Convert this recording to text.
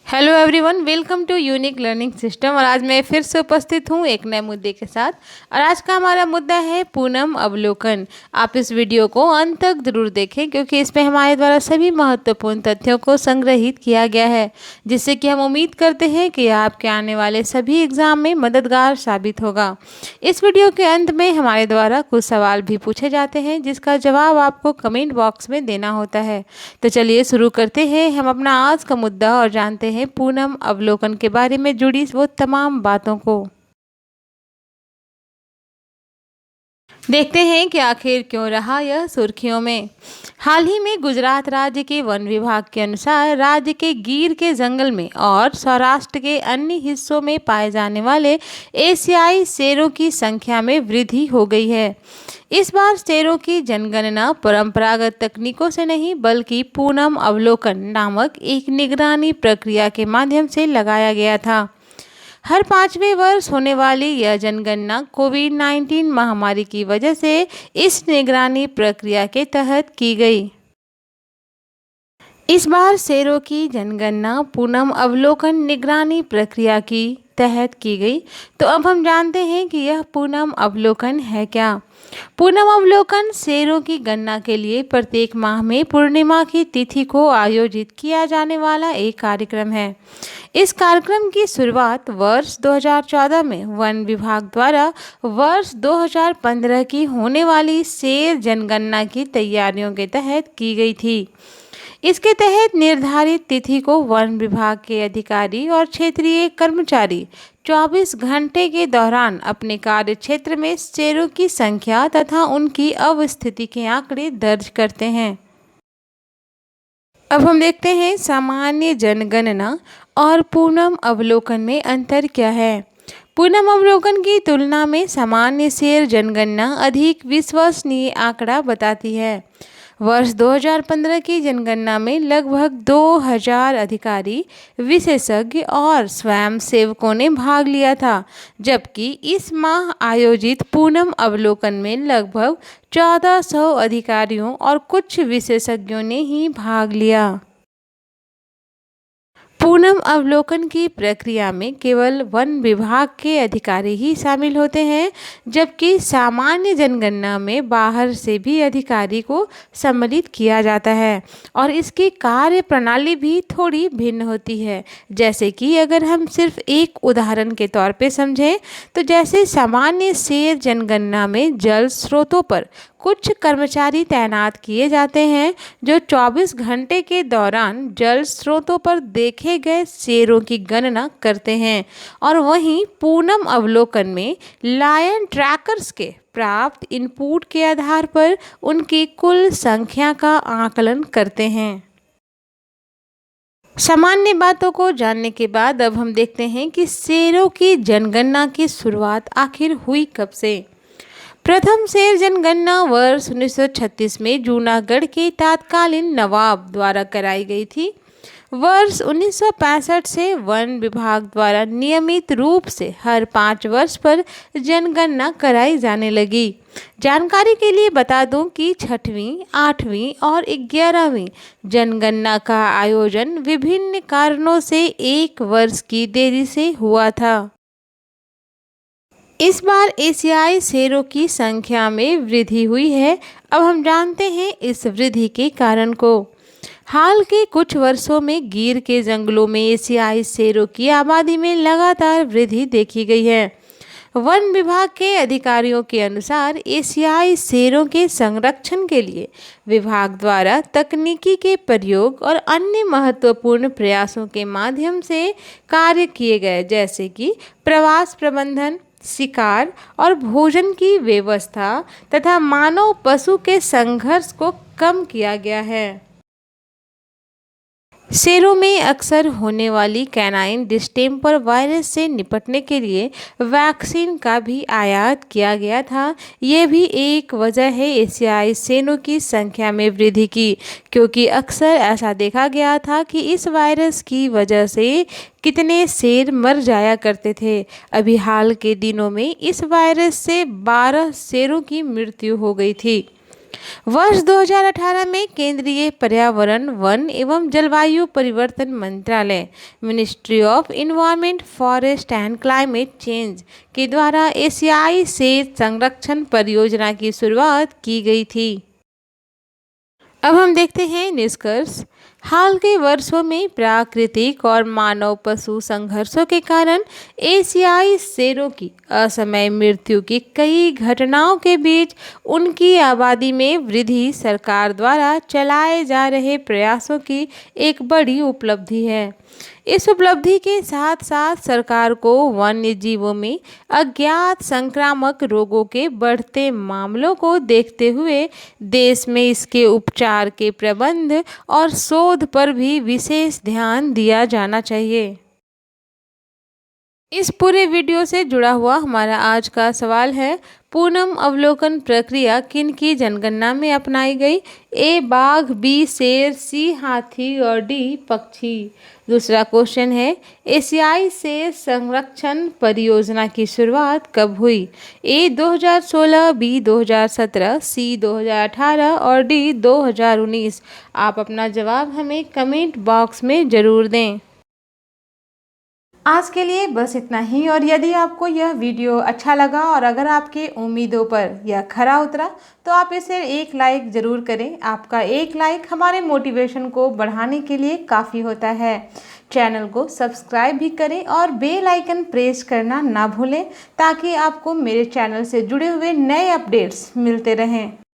Hello everyone, welcome to unique learning system. और आज मैं फिर से उपस्थित हूँ एक नए मुद्दे के साथ। और आज का हमारा मुद्दा है पूनम अवलोकन। आप इस वीडियो को अंत तक जरूर देखें क्योंकि इसमें हमारे द्वारा सभी महत्वपूर्ण तथ्यों को संग्रहित किया गया है, जिससे कि हम उम्मीद करते हैं कि आपके आने वाले सभी एग्जाम में मददगार साबित होगा। इस वीडियो के अंत में हमारे द्वारा कुछ सवाल भी पूछे जाते हैं जिसका जवाब आपको कमेंट बॉक्स में देना होता है। तो चलिए शुरू करते हैं हम अपना आज का मुद्दा और जानते हैं पूनम अवलोकन के बारे में जुड़ी वो तमाम बातों को। देखते हैं कि आखिर क्यों रहा यह सुर्खियों में। हाल ही में गुजरात राज्य के वन विभाग के अनुसार राज्य के गिर के जंगल में और सौराष्ट्र के अन्य हिस्सों में पाए जाने वाले एशियाई शेरों की संख्या में वृद्धि हो गई है। इस बार शेरों की जनगणना परंपरागत तकनीकों से नहीं बल्कि पूनम अवलोकन नामक एक निगरानी प्रक्रिया के माध्यम से लगाया गया था। हर 5वें वर्ष होने वाली यह जनगणना कोविड-19 महामारी की वजह से इस निगरानी प्रक्रिया के तहत की गई। इस बार शेरों की जनगणना पूनम अवलोकन निगरानी प्रक्रिया की तहत की गई। तो अब हम जानते हैं कि यह पूनम अवलोकन है क्या। पूनम अवलोकन शेरों की गणना के लिए प्रत्येक माह में पूर्णिमा की तिथि को आयोजित किया जाने वाला एक कार्यक्रम है। इस कार्यक्रम की शुरुआत वर्ष 2014 में वन विभाग द्वारा वर्ष 2015 की होने वाली शेर जनगणना की तैयारियों के तहत की गई थी। इसके तहत निर्धारित तिथि को वन विभाग के अधिकारी और क्षेत्रीय कर्मचारी 24 घंटे के दौरान अपने कार्य क्षेत्र में शेरों की संख्या तथा उनकी अवस्थिति के आंकड़े दर्ज करते हैं। अब हम देखते हैं सामान्य जनगणना और पूनम अवलोकन में अंतर क्या है। पूनम अवलोकन की तुलना में सामान्य शेर जनगणना अधिक विश्वसनीय आंकड़ा बताती है। वर्ष 2015 की जनगणना में लगभग 2000 अधिकारी, विशेषज्ञ और स्वयंसेवकों ने भाग लिया था, जबकि इस माह आयोजित पूनम अवलोकन में लगभग 1400 अधिकारियों और कुछ विशेषज्ञों ने ही भाग लिया। पूनम अवलोकन की प्रक्रिया में केवल वन विभाग के अधिकारी ही शामिल होते हैं, जबकि सामान्य जनगणना में बाहर से भी अधिकारी को सम्मिलित किया जाता है और इसकी कार्य प्रणाली भी थोड़ी भिन्न होती है। जैसे कि अगर हम सिर्फ एक उदाहरण के तौर पे समझें तो जैसे सामान्य शेर जनगणना में जल स्रोतों पर कुछ कर्मचारी तैनात किए जाते हैं जो 24 घंटे के दौरान जल स्रोतों पर देखे गए शेरों की गणना करते हैं, और वहीं पूनम अवलोकन में लायन ट्रैकर्स के प्राप्त इनपुट के आधार पर उनकी कुल संख्या का आकलन करते हैं। सामान्य बातों को जानने के बाद अब हम देखते हैं कि शेरों की जनगणना की शुरुआत आखिर हुई कब से। प्रथम शेर जनगणना वर्ष 1936 में जूनागढ़ के तत्कालीन नवाब द्वारा कराई गई थी। वर्ष 1965 से वन विभाग द्वारा नियमित रूप से हर 5 वर्ष पर जनगणना कराई जाने लगी। जानकारी के लिए बता दूं कि 6वीं, 8वीं और 11वीं जनगणना का आयोजन विभिन्न कारणों से 1 वर्ष की देरी से हुआ था। इस बार एशियाई शेरों की संख्या में वृद्धि हुई है। अब हम जानते हैं इस वृद्धि के कारण को। हाल के कुछ वर्षों में गिर के जंगलों में एशियाई शेरों की आबादी में लगातार वृद्धि देखी गई है। वन विभाग के अधिकारियों के अनुसार एशियाई शेरों के संरक्षण के लिए विभाग द्वारा तकनीकी के प्रयोग और अन्य महत्वपूर्ण प्रयासों के माध्यम से कार्य किए गए, जैसे कि प्रवास प्रबंधन, शिकार और भोजन की व्यवस्था तथा मानव पशु के संघर्ष को कम किया गया है। शेरों में अक्सर होने वाली कैनाइन डिस्टेम्पर वायरस से निपटने के लिए वैक्सीन का भी आयात किया गया था। ये भी एक वजह है एशियाई शेरों की संख्या में वृद्धि की, क्योंकि अक्सर ऐसा देखा गया था कि इस वायरस की वजह से कितने शेर मर जाया करते थे। अभी हाल के दिनों में इस वायरस से 12 शेरों की मृत्यु हो गई थी। वर्ष 2018 में केंद्रीय पर्यावरण, वन एवं जलवायु परिवर्तन मंत्रालय ministry of environment, forest and climate change के द्वारा एशियाई शेर संरक्षण परियोजना की शुरुआत की गई थी। अब हम देखते हैं निष्कर्ष। हाल के वर्षों में प्राकृतिक और मानव पशु संघर्षों के कारण एशियाई शेरों की असमय मृत्यु की कई घटनाओं के बीच उनकी आबादी में वृद्धि सरकार द्वारा चलाए जा रहे प्रयासों की एक बड़ी उपलब्धि है। इस उपलब्धि के साथ साथ सरकार को वन्य जीवों में अज्ञात संक्रामक रोगों के बढ़ते मामलों को देखते हुए देश में इसके उपचार के प्रबंध और शोध पर भी विशेष ध्यान दिया जाना चाहिए। इस पूरे वीडियो से जुड़ा हुआ हमारा आज का सवाल है, पूनम अवलोकन प्रक्रिया किन की जनगणना में अपनाई गई? ए बाघ, बी शेर, सी हाथी और डी पक्षी। दूसरा क्वेश्चन है, एशियाई शेर संरक्षण परियोजना की शुरुआत कब हुई? ए 2016, बी 2017, सी 2018 और डी 2019। आप अपना जवाब हमें कमेंट बॉक्स में ज़रूर दें। आज के लिए बस इतना ही। और यदि आपको यह वीडियो अच्छा लगा और अगर आपके उम्मीदों पर यह खरा उतरा तो आप इसे एक लाइक ज़रूर करें। आपका एक लाइक हमारे मोटिवेशन को बढ़ाने के लिए काफ़ी होता है। चैनल को सब्सक्राइब भी करें और बेल आइकन प्रेस करना ना भूलें ताकि आपको मेरे चैनल से जुड़े हुए नए अपडेट्स मिलते रहें।